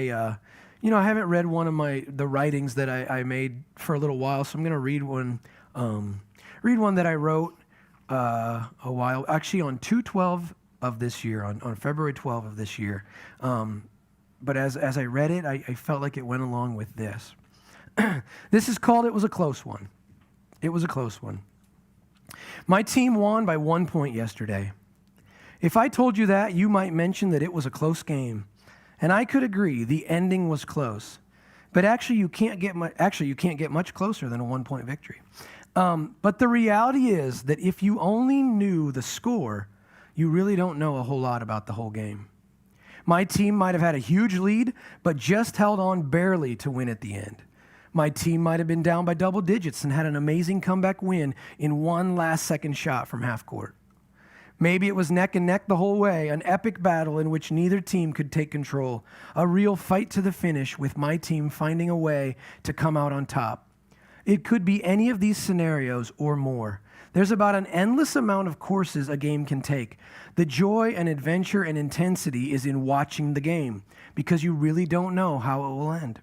I haven't read one of the writings that I made for a little while, so I'm going to read one that I wrote a while, actually on 2/12 of this year, on February 12 of this year. But as I read it, I felt like it went along with this. This is called "It Was a Close One." It was a close one. My team won by 1 point yesterday. If I told you that, you might mention that it was a close game. And I could agree, the ending was close. But actually, you can't get much closer than a 1-point victory. But the reality is that if you only knew the score, you really don't know a whole lot about the whole game. My team might have had a huge lead, but just held on barely to win at the end. My team might have been down by double digits and had an amazing comeback win in one last-second shot from half court. Maybe it was neck and neck the whole way, an epic battle in which neither team could take control, a real fight to the finish with my team finding a way to come out on top. It could be any of these scenarios or more. There's about an endless amount of courses a game can take. The joy and adventure and intensity is in watching the game because you really don't know how it will end.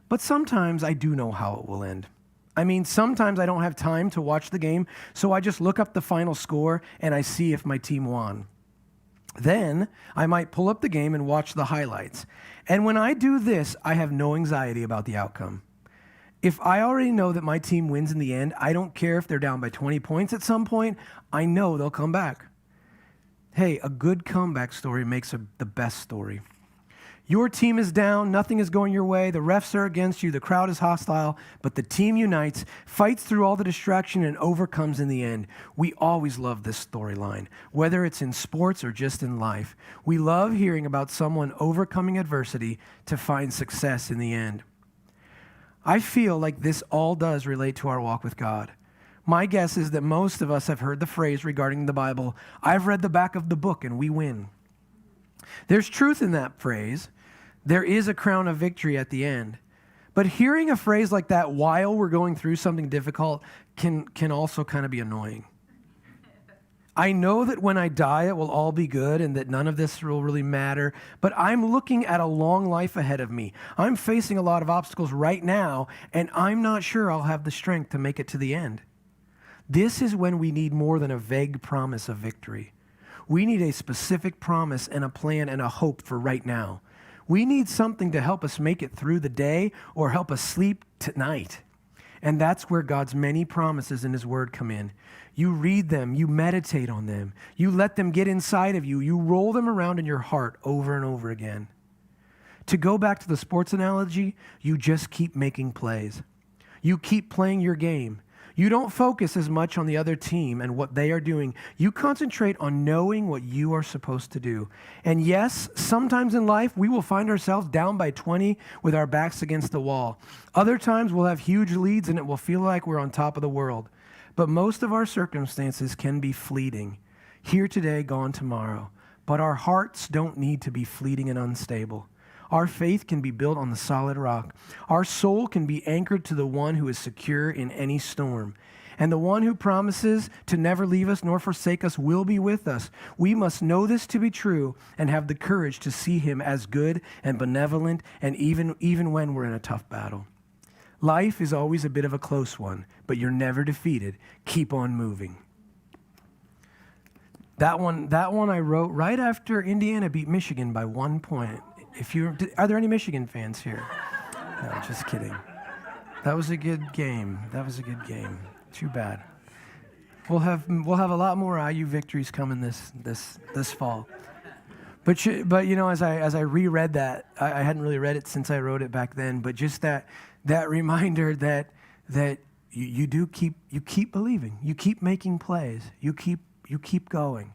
But sometimes I do know how it will end. I mean, sometimes I don't have time to watch the game, so I just look up the final score and I see if my team won. Then I might pull up the game and watch the highlights. And when I do this, I have no anxiety about the outcome. If I already know that my team wins in the end, I don't care if they're down by 20 points at some point. I know they'll come back. Hey, a good comeback story makes the best story. Your team is down, nothing is going your way, the refs are against you, the crowd is hostile, but the team unites, fights through all the distraction, and overcomes in the end. We always love this storyline, whether it's in sports or just in life. We love hearing about someone overcoming adversity to find success in the end. I feel like this all does relate to our walk with God. My guess is that most of us have heard the phrase regarding the Bible, "I've read the back of the book and we win." There's truth in that phrase. There is a crown of victory at the end. But hearing a phrase like that while we're going through something difficult can also kind of be annoying. I know that when I die, it will all be good and that none of this will really matter, but I'm looking at a long life ahead of me. I'm facing a lot of obstacles right now, and I'm not sure I'll have the strength to make it to the end. This is when we need more than a vague promise of victory. We need a specific promise and a plan and a hope for right now. We need something to help us make it through the day or help us sleep tonight. And that's where God's many promises in His Word come in. You read them, you meditate on them, you let them get inside of you, you roll them around in your heart over and over again. To go back to the sports analogy, you just keep making plays. You keep playing your game. You don't focus as much on the other team and what they are doing. You concentrate on knowing what you are supposed to do. And yes, sometimes in life, we will find ourselves down by 20 with our backs against the wall. Other times, we'll have huge leads and it will feel like we're on top of the world. But most of our circumstances can be fleeting. Here today, gone tomorrow. But our hearts don't need to be fleeting and unstable. Our faith can be built on the solid rock. Our soul can be anchored to the one who is secure in any storm. And the one who promises to never leave us nor forsake us will be with us. We must know this to be true and have the courage to see Him as good and benevolent, and even when we're in a tough battle. Life is always a bit of a close one, but you're never defeated. Keep on moving. That one I wrote right after Indiana beat Michigan by 1 point. Are there any Michigan fans here? No, just kidding. That was a good game. Too bad. We'll have a lot more IU victories coming this fall. But as I reread that, I hadn't really read it since I wrote it back then. But just that reminder that you keep believing, you keep making plays, you keep going.